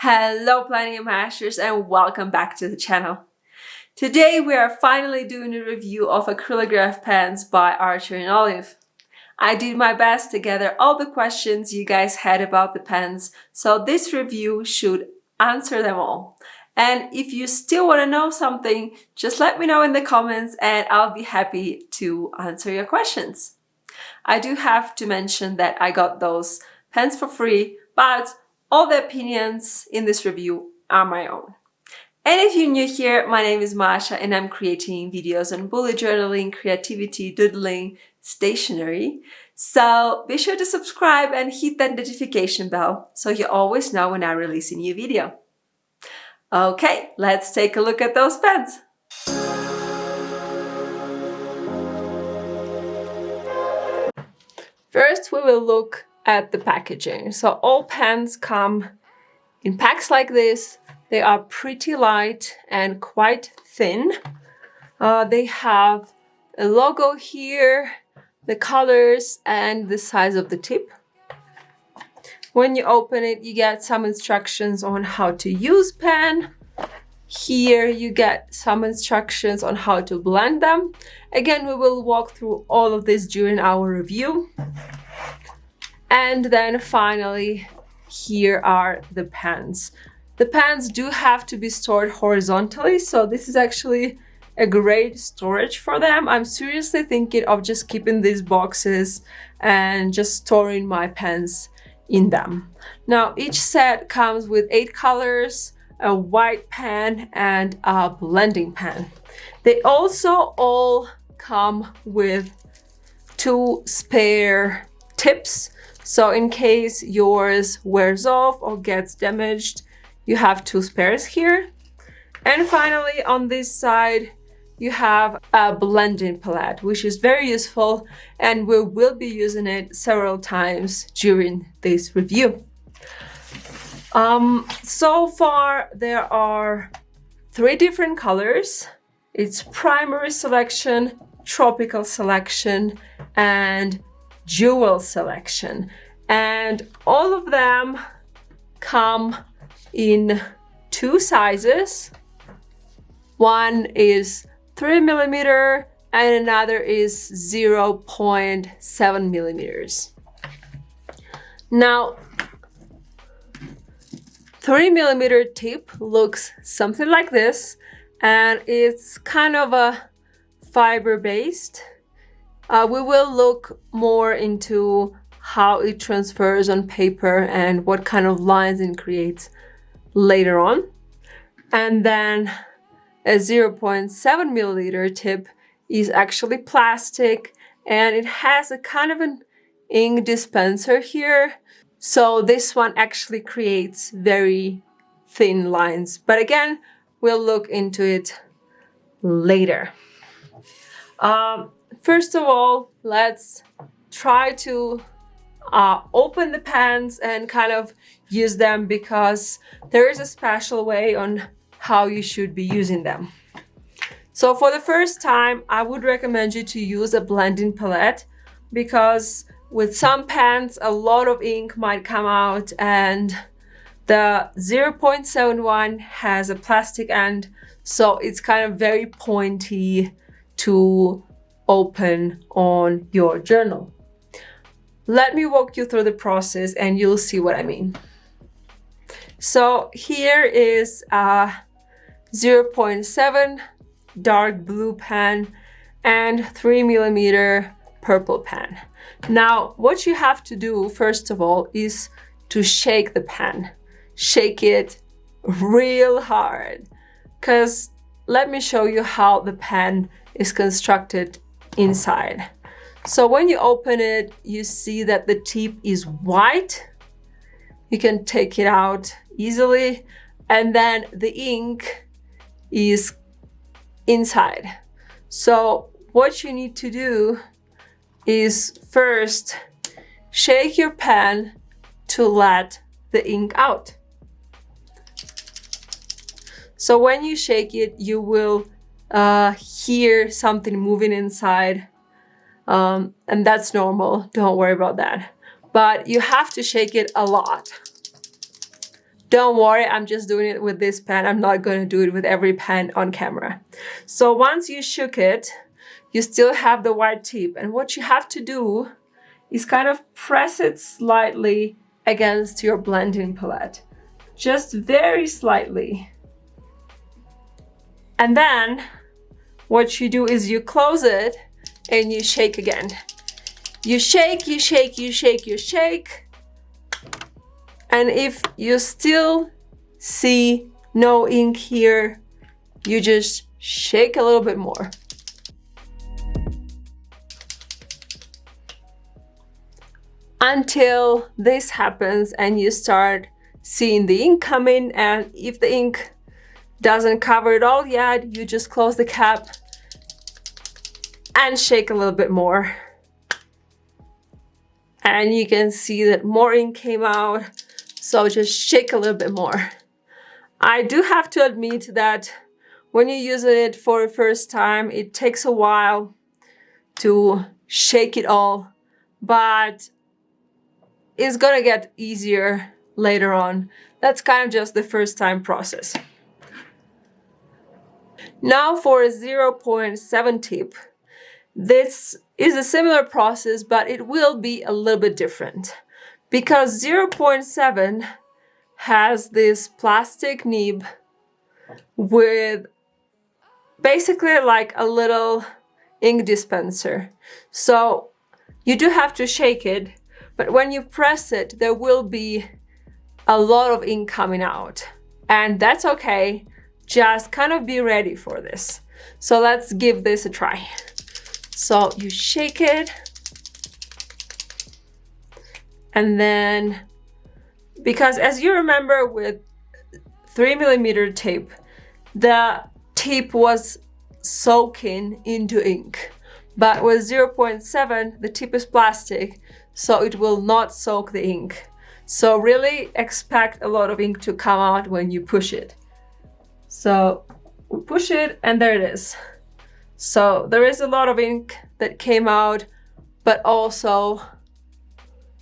Hello Planning Masters and welcome back to the channel. Today we are finally doing a review of Acrylograph pens by Archer and Olive. I did my best to gather all the questions you guys had about the pens, so this review should answer them all. And if you still want to know something, just let me know in the comments and I'll be happy to answer your questions. I do have to mention that I got those pens for free, but all the opinions in this review are my own. And if you're new here, my name is Masha and I'm creating videos on bullet journaling, creativity, doodling, stationery. So be sure to subscribe and hit that notification bell so you always know when I release a new video. Okay, let's take a look at those pens. First, we will look at the packaging. So all pens come in packs like this. They are pretty light and quite thin. They have a logo here, the colors and the size of the tip. When you open it, you get some instructions on how to use pen. Here you get some instructions on how to blend them. Again, we will walk through all of this during our review. And then finally, here are the pens. The pens do have to be stored horizontally, so this is actually a great storage for them. I'm seriously thinking of just keeping these boxes and just storing my pens in them. Now, each set comes with 8 colors, a white pen, and a blending pen. They also all come with 2 spare tips. So in case yours wears off or gets damaged, you have 2 spares here. And finally, on this side, you have a blending palette, which is very useful, and we will be using it several times during this review. So far, there are 3 different colors. It's primary selection, tropical selection, and jewel selection, and all of them come in 2 sizes. One is 3mm and another is 0.7 millimeters. Now, 3mm tip looks something like this, and it's kind of a fiber-based. We will look more into how it transfers on paper and what kind of lines it creates later on. And then a 0.7 milliliter tip is actually plastic, and it has a kind of an ink dispenser here. So this one actually creates very thin lines. But again, we'll look into it later. First of all, let's try to open the pens and kind of use them, because there is a special way on how you should be using them. So for the first time, I would recommend you to use a blending palette, because with some pens, a lot of ink might come out, and the 0.71 has a plastic end, so it's kind of very pointy to open on your journal. Let me walk you through the process and you'll see what I mean. So here is a 0.7 dark blue pen and 3mm purple pen. Now, what you have to do first of all is to shake the pen. Shake it real hard, because let me show you how the pen is constructed inside. So when you open it, you see that the tip is white. You can take it out easily, and then the ink is inside. So what you need to do is first shake your pen to let the ink out. So when you shake it, you will hear something moving inside, and that's normal. Don't worry about that. But you have to shake it a lot. Don't worry, I'm just doing it with this pen. I'm not going to do it with every pen on camera. So once you shook it, you still have the white tip. And what you have to do is kind of press it slightly against your blending palette. Just very slightly. And then what you do is you close it and you shake again. You shake, you shake, you shake, you shake. And if you still see no ink here, you just shake a little bit more. Until this happens and you start seeing the ink coming, and if the ink doesn't cover it all yet, you just close the cap and shake a little bit more. And you can see that more ink came out. So just shake a little bit more. I do have to admit that when you're using it for the first time, it takes a while to shake it all, but it's gonna get easier later on. That's kind of just the first time process. Now for a 0.7 tip. This is a similar process, but it will be a little bit different. Because 0.7 has this plastic nib with basically like a little ink dispenser. So you do have to shake it, but when you press it, there will be a lot of ink coming out. And that's okay, just kind of be ready for this. So let's give this a try. So you shake it. And then, because as you remember with 3mm tape, the tip was soaking into ink. But with 0.7, the tip is plastic, so it will not soak the ink. So really expect a lot of ink to come out when you push it. So we push it and there it is. So there is a lot of ink that came out, but also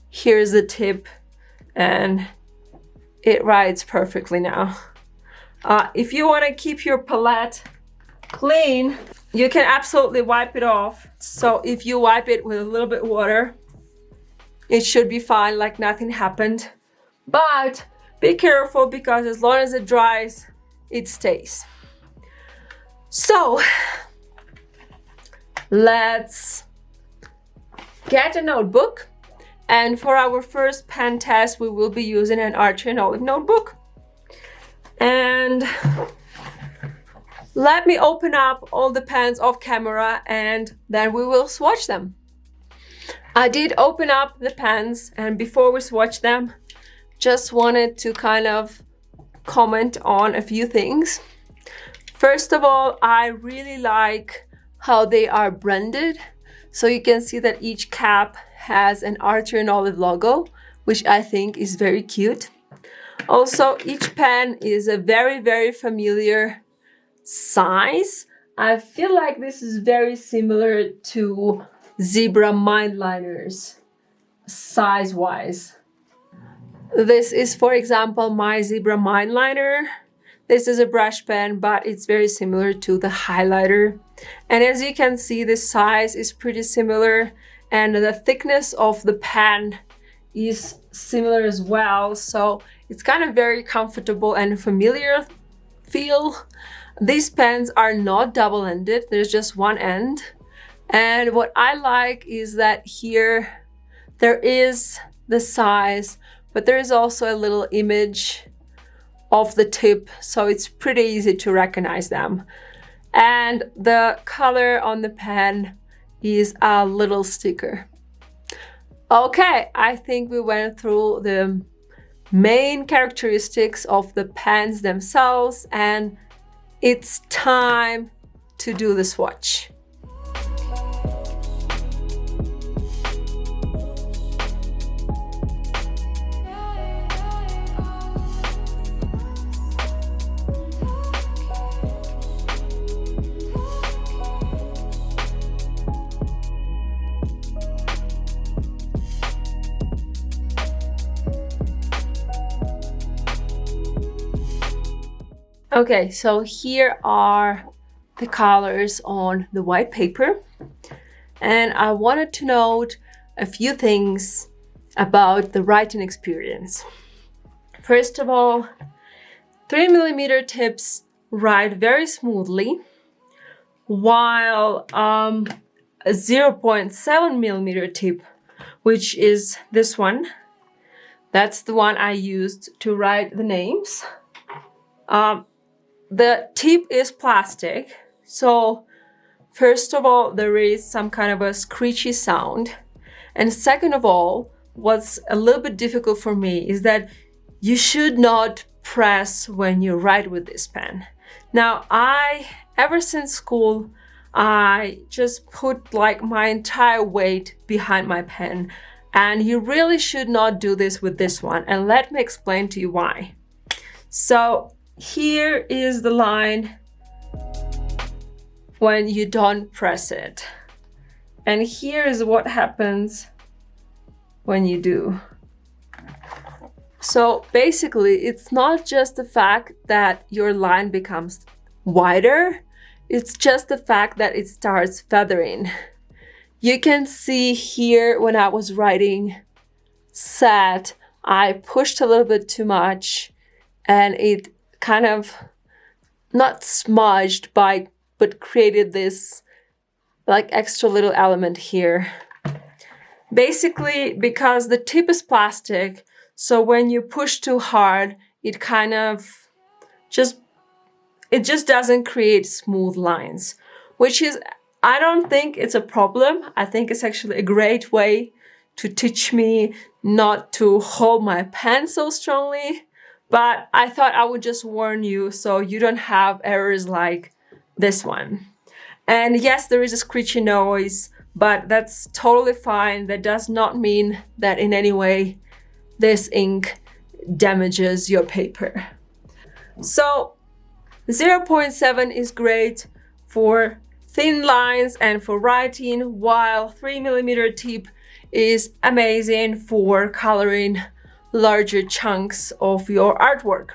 here's the tip and it rides perfectly now. If you want to keep your palette clean, you can absolutely wipe it off. So if you wipe it with a little bit of water, it should be fine, like nothing happened. But be careful, because as long as it dries, it stays. So let's get a notebook. And for our first pen test, we will be using an Archer and Olive notebook. And let me open up all the pens off camera and then we will swatch them. I did open up the pens, and before we swatch them, just wanted to kind of comment on a few things. First of all, I really like how they are branded. So you can see that each cap has an Archer and Olive logo, which I think is very cute. Also, each pen is a very, very familiar size. I feel like this is very similar to Zebra Mindliners, size-wise. This is, for example, my Zebra Mindliner. This is a brush pen, but it's very similar to the highlighter. And as you can see, the size is pretty similar, and the thickness of the pen is similar as well. So it's kind of very comfortable and familiar feel. These pens are not double-ended, there's just one end. And what I like is that here there is the size, but there is also a little image of the tip, so it's pretty easy to recognize them. And the color on the pen is a little sticker. Okay, I think we went through the main characteristics of the pens themselves, and it's time to do the swatch. Okay, so here are the colors on the white paper. And I wanted to note a few things about the writing experience. First of all, 3mm tips write very smoothly, while a 0.7mm tip, which is this one, that's the one I used to write the names. The tip is plastic, so first of all, there is some kind of a screechy sound. And second of all, what's a little bit difficult for me is that you should not press when you write with this pen. Now, ever since school, I just put like my entire weight behind my pen. And you really should not do this with this one. And let me explain to you why. So here is the line when you don't press it. And here is what happens when you do. So basically, it's not just the fact that your line becomes wider, it's just the fact that it starts feathering. You can see here when I was writing sad, I pushed a little bit too much and it kind of not smudged but created this like extra little element here. Basically, because the tip is plastic, so when you push too hard, it kind of just doesn't create smooth lines, which is, I don't think it's a problem. I think it's actually a great way to teach me not to hold my pen so strongly. But I thought I would just warn you so you don't have errors like this one. And yes, there is a screechy noise, but that's totally fine. That does not mean that in any way this ink damages your paper. So 0.7 is great for thin lines and for writing, while 3mm tip is amazing for coloring larger chunks of your artwork.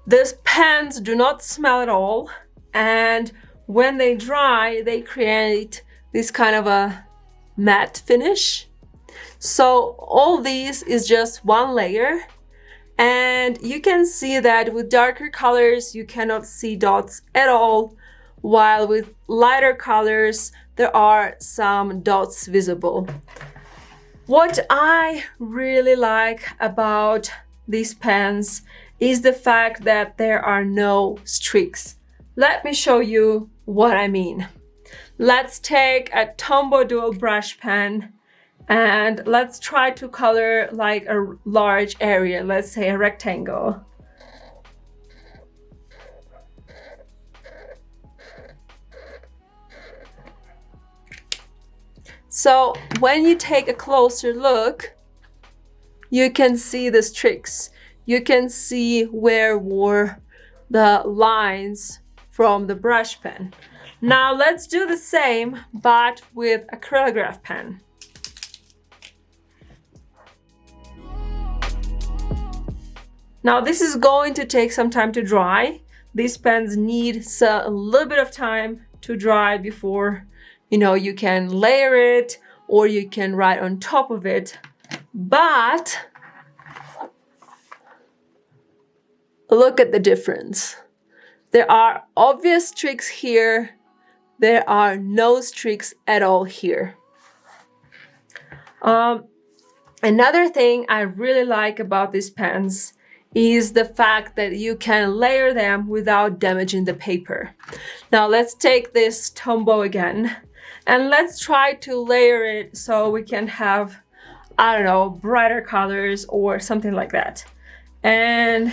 These pens do not smell at all, and when they dry, they create this kind of a matte finish. So all these is just one layer, and you can see that with darker colors, you cannot see dots at all, while with lighter colors, there are some dots visible. What I really like about these pens is the fact that there are no streaks. Let me show you what I mean. Let's take a Tombow dual brush pen and let's try to color like a large area, let's say a rectangle. So when you take a closer look, you can see the streaks. You can see where were the lines from the brush pen. Now let's do the same, but with Acrylograph pen. Now this is going to take some time to dry. These pens need a little bit of time to dry before, you can layer it or you can write on top of it. But look at the difference. There are obvious streaks here. There are no streaks at all here. Another thing I really like about these pens is the fact that you can layer them without damaging the paper. Now let's take this Tombow again and let's try to layer it so we can have, I don't know, brighter colors or something like that. And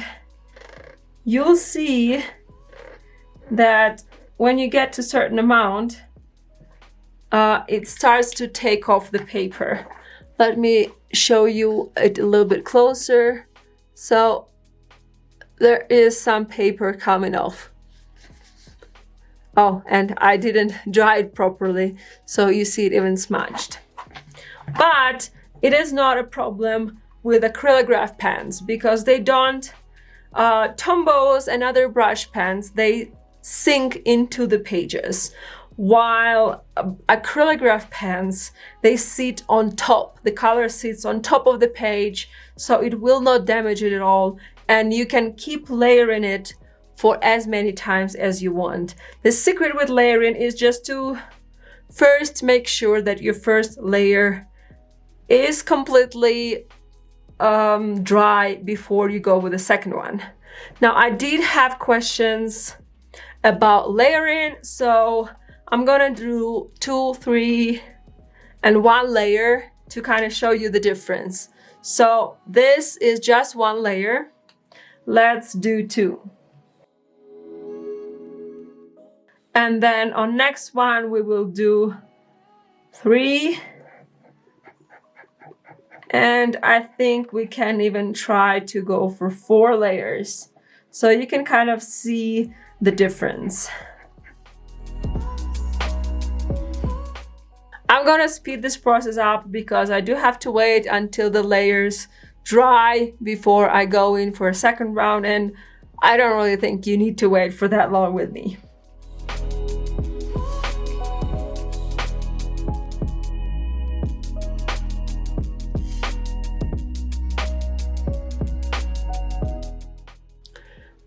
you'll see that when you get to a certain amount, it starts to take off the paper. Let me show you it a little bit closer. So there is some paper coming off. Oh, and I didn't dry it properly, so you see it even smudged. But it is not a problem with Acrylograph pens because they don't Tombos and other brush pens, they sink into the pages, while acrylograph pens, they sit on top. The color sits on top of the page, so it will not damage it at all, and you can keep layering it for as many times as you want. The secret with layering is just to first make sure that your first layer is completely dry before you go with the second one. Now, I did have questions about layering, so I'm gonna do 2, 3, and 1 layer to kind of show you the difference. So this is just 1 layer. Let's do 2. And then on next one, we will do 3. And I think we can even try to go for 4 layers. So you can kind of see the difference. I'm gonna speed this process up because I do have to wait until the layers dry before I go in for a second round, and I don't really think you need to wait for that long with me.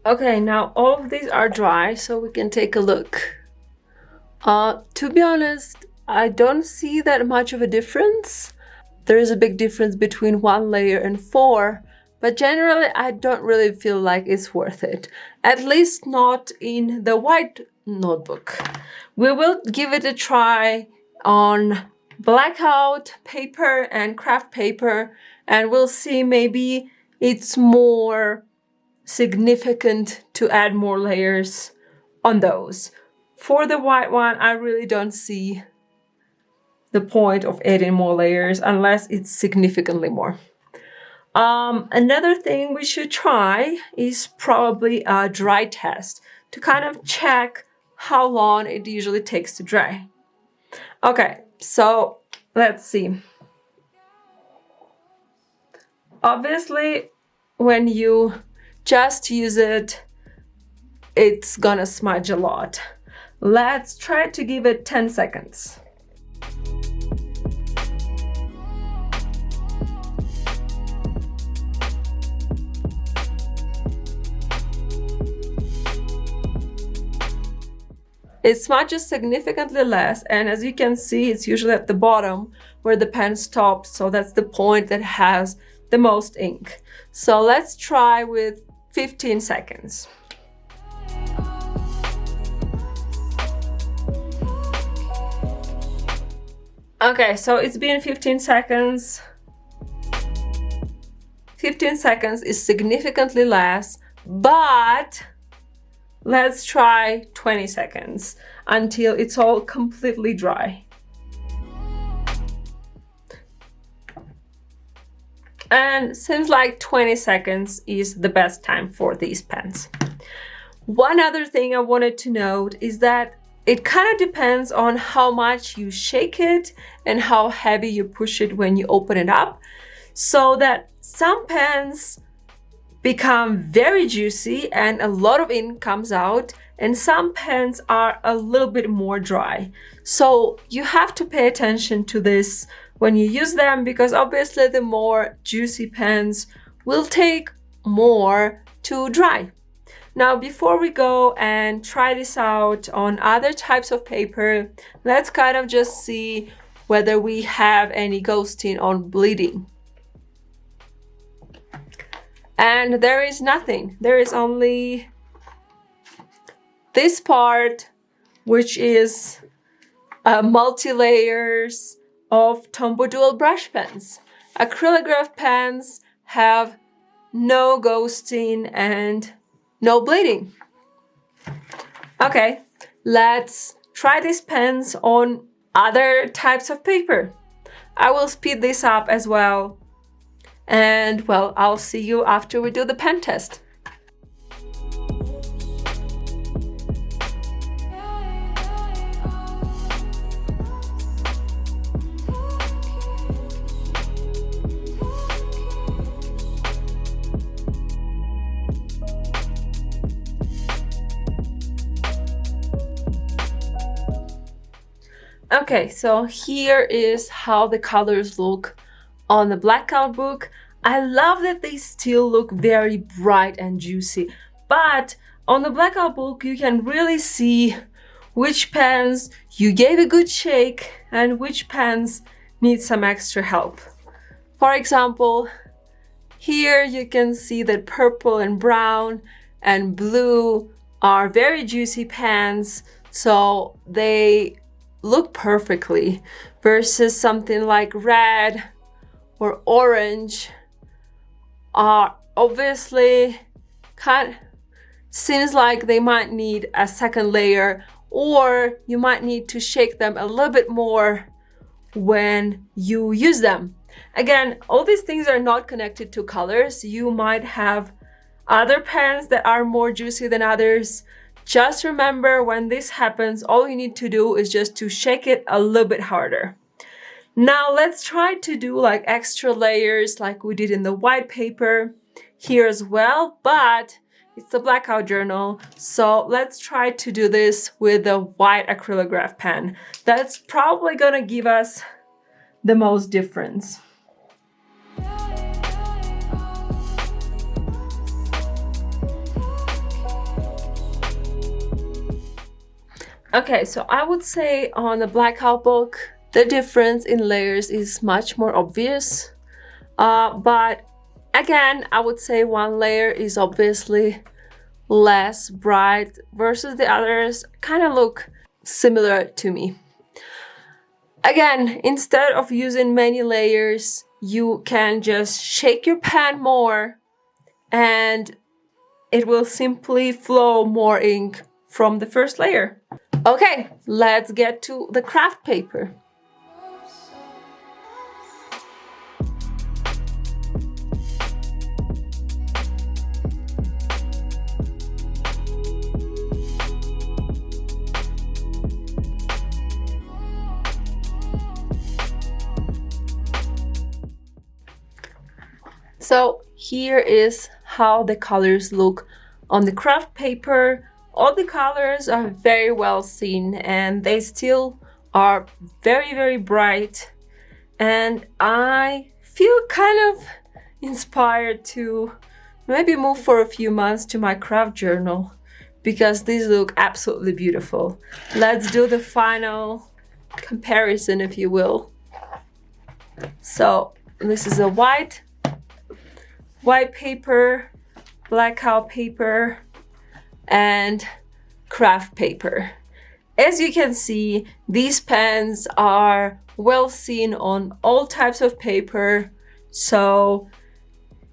Okay, now all of these are dry, so we can take a look. To be honest, I don't see that much of a difference. There is a big difference between 1 layer and 4, but generally I don't really feel like it's worth it. At least not in the white notebook. We will give it a try on Blackout paper and Kraft paper, and we'll see, maybe it's more significant to add more layers on those. For the white one, I really don't see the point of adding more layers unless it's significantly more. Another thing we should try is probably a dry test to kind of check how long it usually takes to dry. Okay, so let's see. Obviously, when you just use it, it's gonna smudge a lot. Let's try to give it 10 seconds. It smudges significantly less, and as you can see, it's usually at the bottom where the pen stops, so that's the point that has the most ink. So let's try with 15 seconds. Okay, so it's been 15 seconds. 15 seconds is significantly less, but let's try 20 seconds until it's all completely dry. And seems like 20 seconds is the best time for these pens. One other thing I wanted to note is that it kind of depends on how much you shake it and how heavy you push it when you open it up, so that some pens become very juicy and a lot of ink comes out, and some pens are a little bit more dry. So you have to pay attention to this when you use them, because obviously the more juicy pens will take more to dry. Now, before we go and try this out on other types of paper, let's kind of just see whether we have any ghosting or bleeding. And there is nothing. There is only this part, which is multi-layers of Tombow dual brush pens. Acrylograph pens have no ghosting and no bleeding. Okay, let's try these pens on other types of paper. I will speed this up as well. And well, I'll see you after we do the pen test. Okay, so here is how the colors look on the Blackout book. I love that they still look very bright and juicy, but on the Blackout book you can really see which pens you gave a good shake and which pens need some extra help. For example, here you can see that purple and brown and blue are very juicy pens, so they look perfectly, versus something like red or orange are obviously seems like they might need a second layer, or you might need to shake them a little bit more when you use them. Again, all these things are not connected to colors. You might have other pens that are more juicy than others. Just remember, when this happens, all you need to do is just to shake it a little bit harder. Now let's try to do like extra layers like we did in the white paper here as well, but it's the Blackout journal, so let's try to do this with the white acrylograph pen. That's probably gonna give us the most difference. Okay, so I would say on the Blackout book, the difference in layers is much more obvious. But again, I would say one layer is obviously less bright versus the others kind of look similar to me. Again, instead of using many layers, you can just shake your pen more and it will simply flow more ink from the first layer. Okay, let's get to the Kraft paper. So here is how the colors look on the Kraft paper. All the colors are very well seen and they still are very, very bright. And I feel kind of inspired to maybe move for a few months to my Kraft journal because these look absolutely beautiful. Let's do the final comparison, if you will. So this is a white paper, Blackout paper, and Kraft paper. As you can see, these pens are well seen on all types of paper. So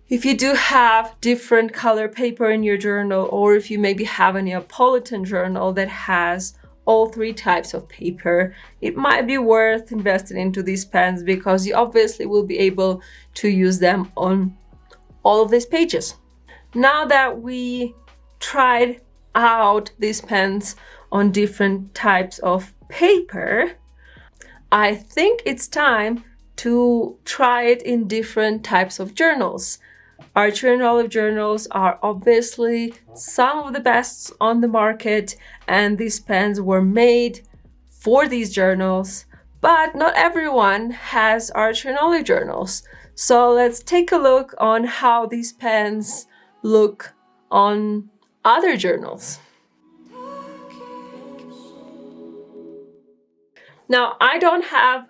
if you do have different color paper in your journal, or if you maybe have a Neapolitan journal that has all three types of paper, it might be worth investing into these pens because you obviously will be able to use them on all of these pages. Now that we tried out these pens on different types of paper, I think it's time to try it in different types of journals. Archery and Olive journals are obviously some of the best on the market, and these pens were made for these journals, but not everyone has Archery and Olive journals. So let's take a look on how these pens look on other journals. Now, I don't have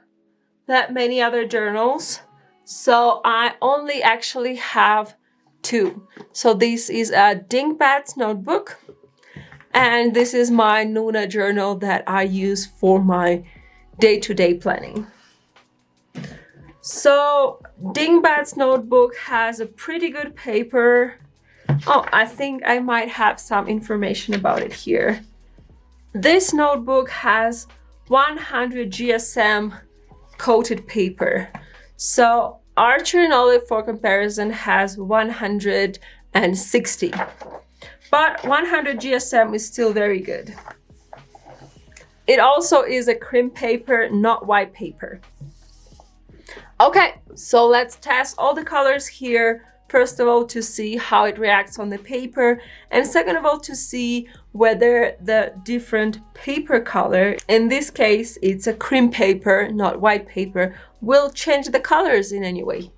that many other journals, so I only actually have two. So this is a Dingbats notebook, and this is my Nuuna journal that I use for my day-to-day planning. So Dingbats notebook has a pretty good paper. Oh, I think I might have some information about it here. This notebook has 100 GSM coated paper. So Archery and Olive, for comparison, has 160. But 100 GSM is still very good. It also is a crim paper, not white paper. Okay, so let's test all the colors here First of all, to see how it reacts on the paper, and second of all, to see whether the different paper color, in this case it's a cream paper, not white paper, will change the colors in any way.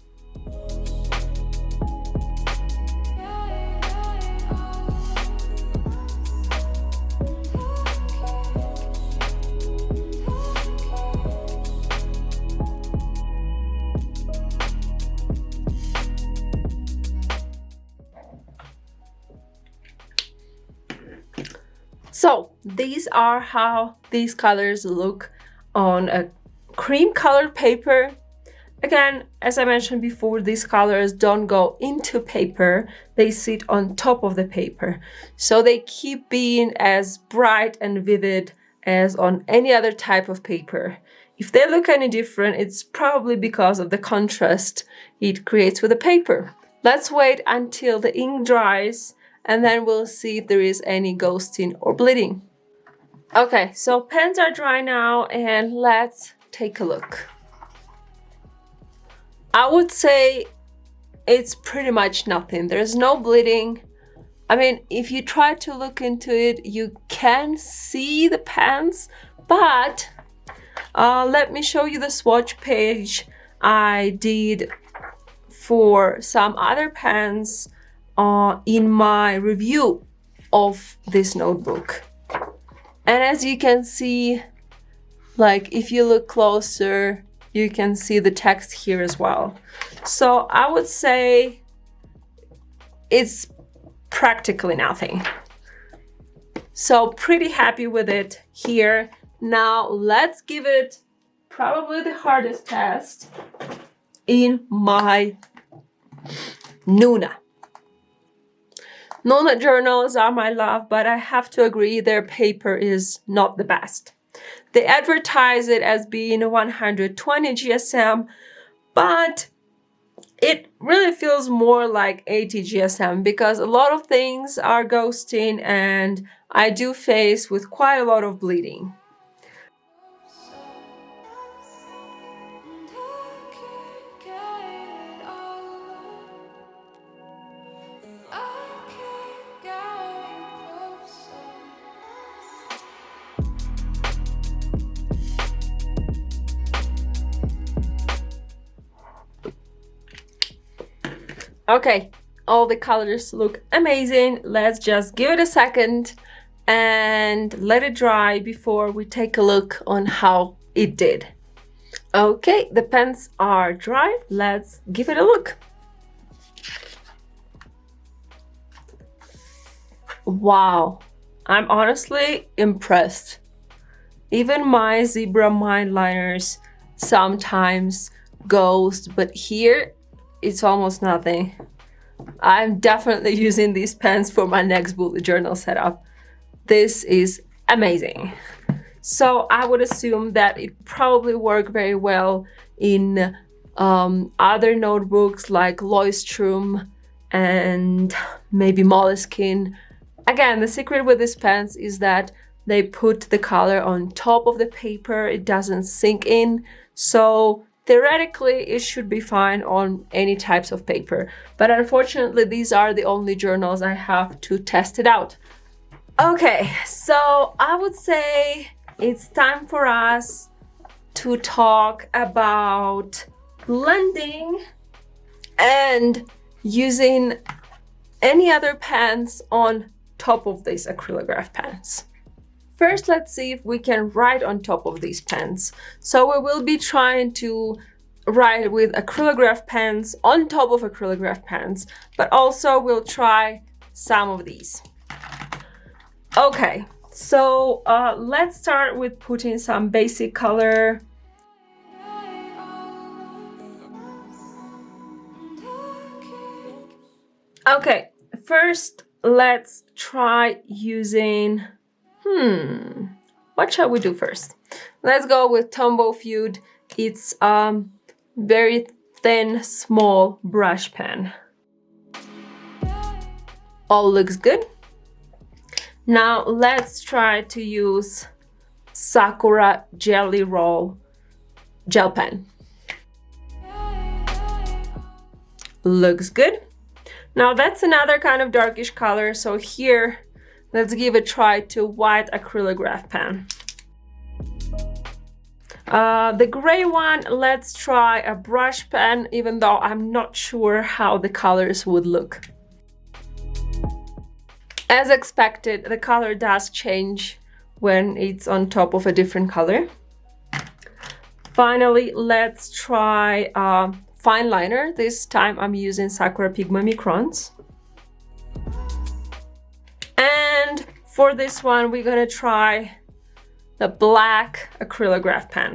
So these are how these colors look on a cream colored paper. Again, as I mentioned before, these colors don't go into paper, they sit on top of the paper. So they keep being as bright and vivid as on any other type of paper. If they look any different, it's probably because of the contrast it creates with the paper. Let's wait until the ink dries, and then we'll see if there is any ghosting or bleeding. Okay, so pens are dry now, and let's take a look. I would say it's pretty much nothing. There's no bleeding. I mean, if you try to look into it, you can see the pens, but let me show you the swatch page I did for some other pens in my review of this notebook. And as you can see, like if you look closer, you can see the text here as well. So I would say it's practically nothing. So pretty happy with it here. Now let's give it probably the hardest test in my Nuuna. Nuuna journals are my love, but I have to agree their paper is not the best. They advertise it as being 120 GSM, but it really feels more like 80 GSM because a lot of things are ghosting and I do face with quite a lot of bleeding. Okay, all the colors look amazing. Let's just give it a second and let it dry before we take a look on how it did. Okay, the pens are dry. Let's give it a look. Wow, I'm honestly impressed. Even my zebra mind liners sometimes ghost, but here it's almost nothing. I'm definitely using these pens for my next bullet journal setup. This is amazing. So I would assume that it probably worked very well in other notebooks like Leuchtturm and maybe Moleskine. Again, the secret with these pens is that they put the color on top of the paper. It doesn't sink in. So theoretically, it should be fine on any types of paper, but unfortunately, these are the only journals I have to test it out. Okay, so I would say it's time for us to talk about blending and using any other pens on top of these acrylograph pens. First, let's see if we can write on top of these pens. So we will be trying to write with acrylograph pens on top of acrylograph pens, but also we'll try some of these. Okay, so let's start with putting some basic color. Okay, first let's try using what shall we do first? Let's go with Tombow Feud. It's very thin, small brush pen. All looks good. Now let's try to use Sakura Jelly Roll gel pen. Looks good. Now that's another kind of darkish color. So here, let's give a try to white acrylograph pen. The gray one, let's try a brush pen, even though I'm not sure how the colors would look. As expected, the color does change when it's on top of a different color. Finally, let's try fine liner. This time I'm using Sakura Pigma Microns. And for this one, we're gonna try the black acrylograph pen.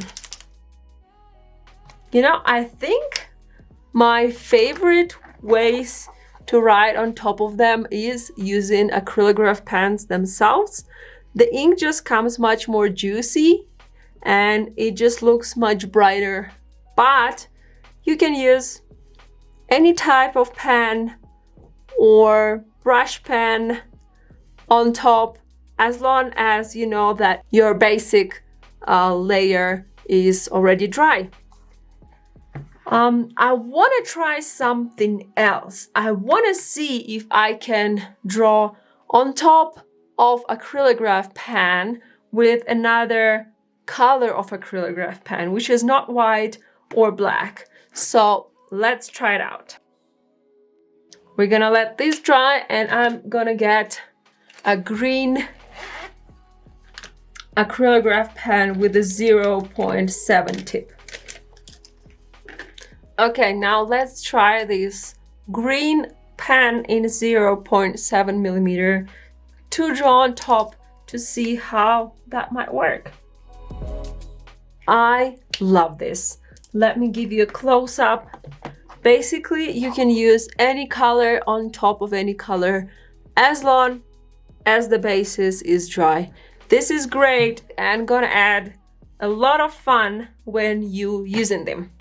You know, I think my favorite ways to write on top of them is using acrylograph pens themselves. The ink just comes much more juicy and it just looks much brighter. But you can use any type of pen or brush pen on top, as long as you know that your basic layer is already dry. I want to try something else. I want to see if I can draw on top of acrylograph pen with another color of acrylograph pen, which is not white or black. So let's try it out. We're gonna let this dry and I'm gonna get a green acrylograph pen with a 0.7 tip. Okay, now let's try this green pen in 0.7 millimeter to draw on top to see how that might work. I love this. Let me give you a close-up. Basically, you can use any color on top of any color as long as the basis is dry. This is great and gonna add a lot of fun when you using them.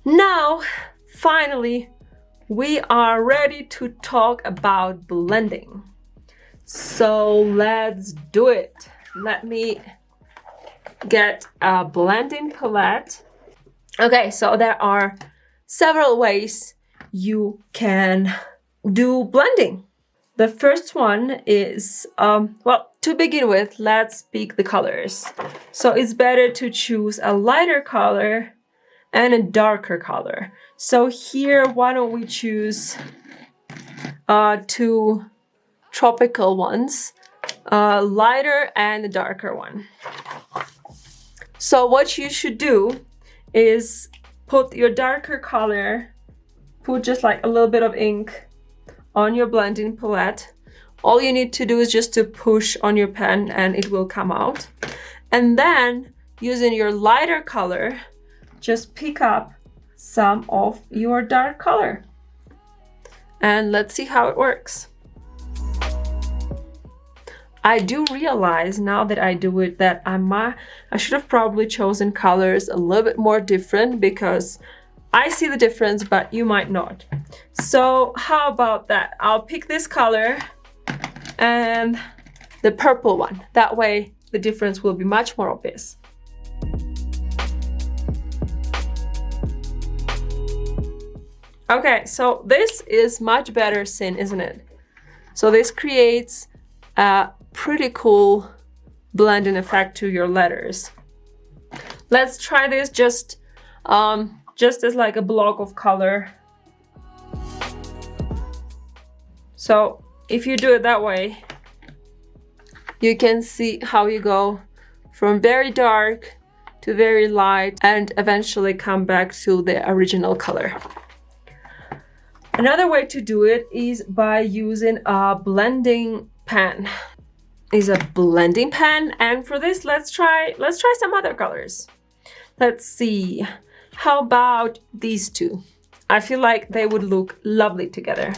Now, finally, we are ready to talk about blending. So let's do it. Let me get a blending palette. Okay, so there are several ways you can do blending. The first one is, well, to begin with, let's pick the colors. So it's better to choose a lighter color and a darker color. So here, why don't we choose two tropical ones, lighter and a darker one. So what you should do is put your darker color, put just like a little bit of ink on your blending palette. All you need to do is just to push on your pen and it will come out. And then using your lighter color, just pick up some of your dark color. And let's see how it works. I do realize now that I do it that I should have probably chosen colors a little bit more different, because I see the difference, but you might not. So how about that? I'll pick this color and the purple one. That way the difference will be much more obvious. Okay, so this is much better syn, isn't it? So this creates a pretty cool blending effect to your letters. Let's try this just as like a block of color. So if you do it that way, you can see how you go from very dark to very light and eventually come back to the original color. Another way to do it is by using a blending pen. And for this, let's try some other colors. Let's see. How about these two? I feel like they would look lovely together.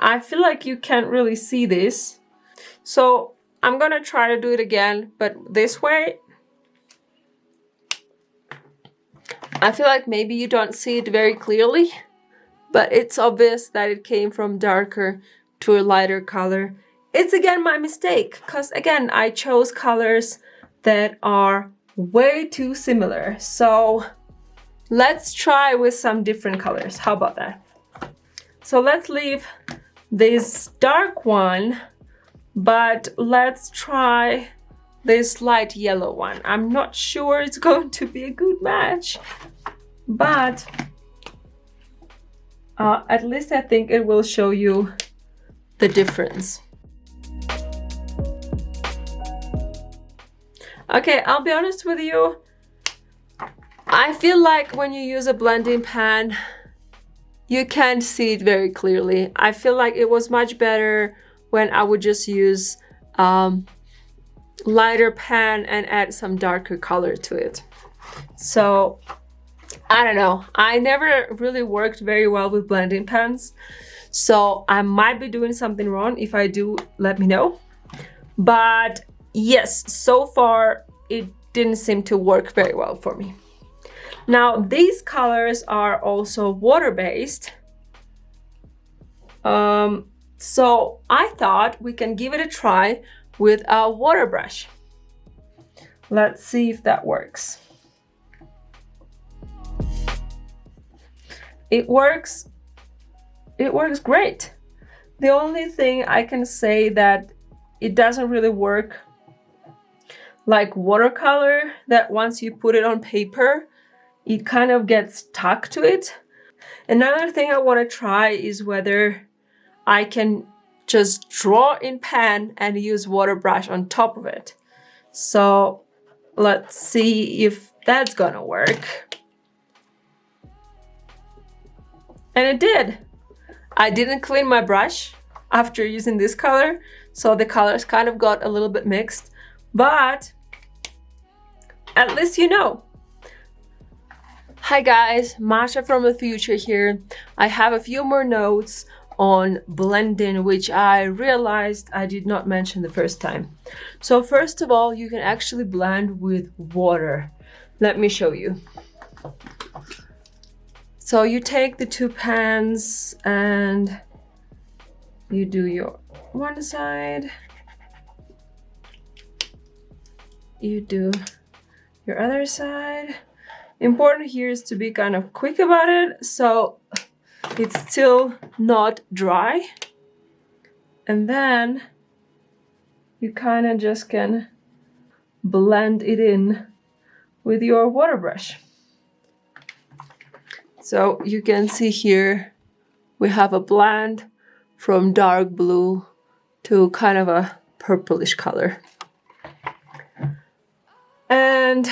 I feel like you can't really see this. So I'm gonna try to do it again, but this way. I feel like maybe you don't see it very clearly, but it's obvious that it came from darker to a lighter color. it's again my mistake, because again, I chose colors that are way too similar. So let's try with some different colors. How about that? So let's leave this dark one, but let's try this light yellow one. I'm not sure it's going to be a good match, but at least I think it will show you the difference. Okay, I'll be honest with you. I feel like when you use a blending pan, you can't see it very clearly. I feel like it was much better when I would just use lighter pan and add some darker color to it. So I don't know. I never really worked very well with blending pans, so I might be doing something wrong. If I do, let me know. But yes, so far it didn't seem to work very well for me. Now these colors are also water-based. So I thought we can give it a try with a water brush. Let's see if that works. It works great. The only thing I can say that it doesn't really work like watercolor, that once you put it on paper, it kind of gets stuck to it. Another thing I want to try is whether I can just draw in pan and use water brush on top of it. So let's see if that's gonna work. And it did. I didn't clean my brush after using this color, so the colors kind of got a little bit mixed, but at least you know. Hi guys, Masha from the future here. I have a few more notes on blending, which I realized I did not mention the first time. So first of all, you can actually blend with water. Let me show you. So you take the two pans and you do your one side, you do your other side. Important here is to be kind of quick about it, so it's still not dry. And then you kind of just can blend it in with your water brush. So you can see here we have a blend from dark blue to kind of a purplish color. And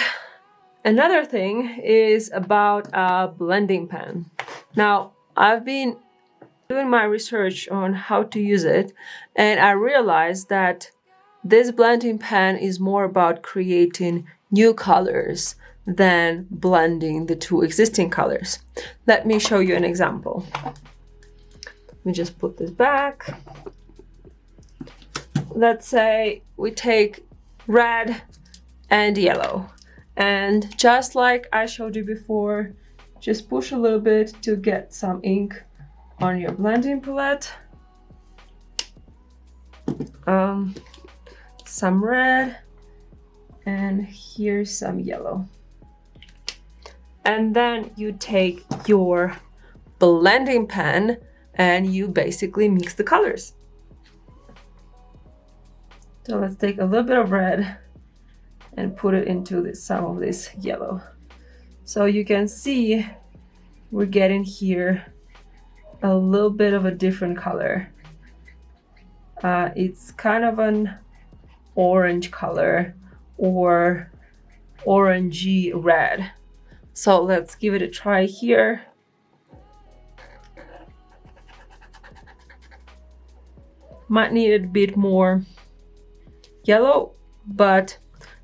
another thing is about a blending pan. Now, I've been doing my research on how to use it, and I realized that this blending pan is more about creating new colors than blending the two existing colors. Let me show you an example. Let me just put this back. Let's say we take red and yellow, and just like I showed you before, just push a little bit to get some ink on your blending palette. Some red, and here's some yellow. And then you take your blending pen and you basically mix the colors. So let's take a little bit of red and put it into some of this yellow. So you can see we're getting here a little bit of a different color. It's kind of an orange color or orangey red. So let's give it a try here. Might need a bit more yellow, but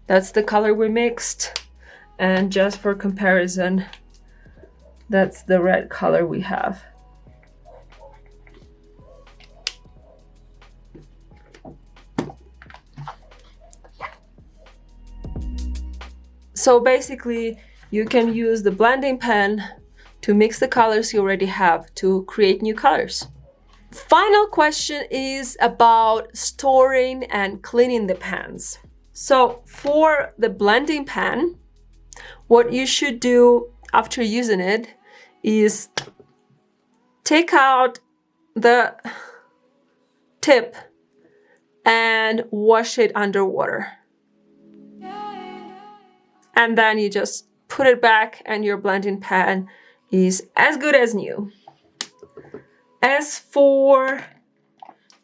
that's the color we mixed. And just for comparison, that's the red color we have. So basically, you can use the blending pen to mix the colors you already have to create new colors. Final question is about storing and cleaning the pans. So for the blending pan, what you should do after using it is take out the tip and wash it underwater. And then you just put it back and your blending pan is as good as new. As for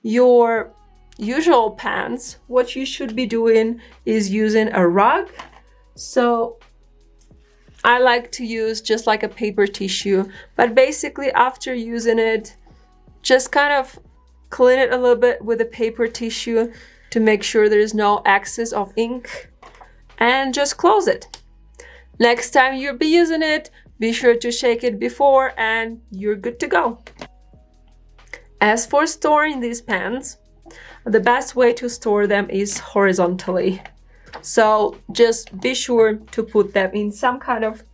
your usual pans, what you should be doing is using a rug. So I like to use just like a paper tissue, but basically after using it, just kind of clean it a little bit with a paper tissue to make sure there's no excess of ink, and just close it. Next time you'll be using it, be sure to shake it before and you're good to go. As for storing these pans, the best way to store them is horizontally. So just be sure to put them in some kind of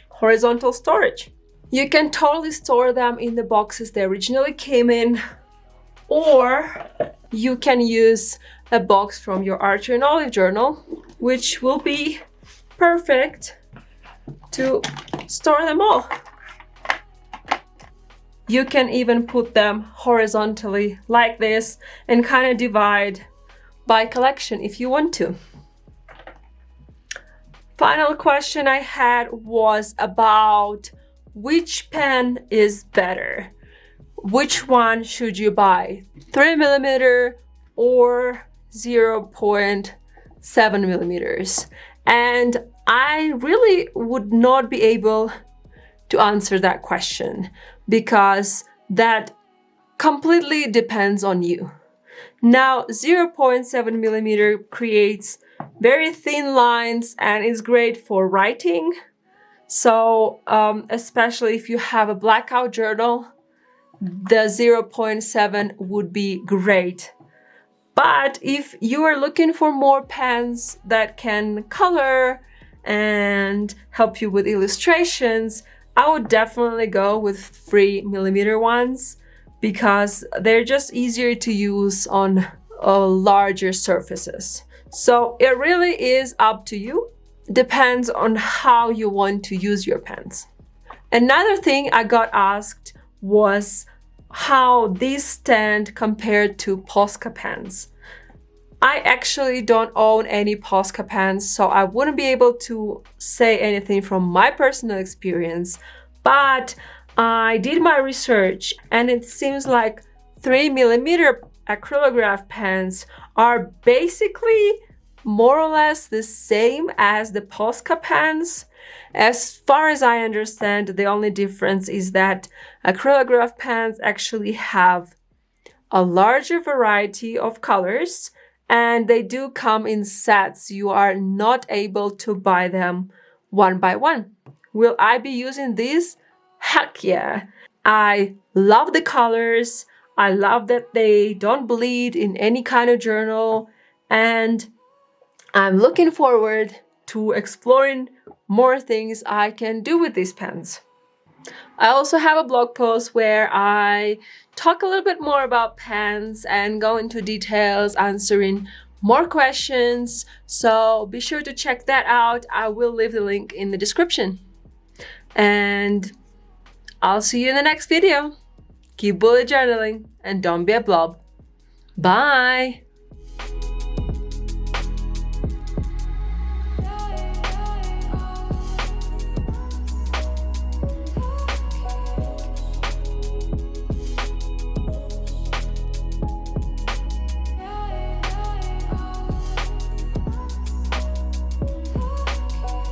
horizontal storage. You can totally store them in the boxes they originally came in, or you can use a box from your archery and olive journal, which will be perfect to store them all. You can even put them horizontally like this and kind of divide by collection if you want to. Final question I had was about which pen is better. Which one should you buy? 3mm or 0.7mm? And I really would not be able to answer that question because that completely depends on you. Now, 0.7mm creates very thin lines and is great for writing. So especially if you have a blackout journal, the 0.7 would be great. But if you are looking for more pens that can color and help you with illustrations, I would definitely go with 3mm ones because they're just easier to use on larger surfaces. So it really is up to you. Depends on how you want to use your pens. Another thing I got asked was how these stand compared to Posca pens. I actually don't own any Posca pens, so I wouldn't be able to say anything from my personal experience, but I did my research and it seems like 3mm acrylograph pens are basically more or less the same as the Posca pens. As far as I understand, the only difference is that acrylograph pens actually have a larger variety of colors and they do come in sets. You are not able to buy them one by one. Will I be using these? Heck yeah. I love the colors. I love that they don't bleed in any kind of journal, and I'm looking forward to exploring more things I can do with these pens. I also have a blog post where I talk a little bit more about pens and go into details, answering more questions. So be sure to check that out. I will leave the link in the description. And I'll see you in the next video. Keep bullet journaling and don't be a blob. Bye!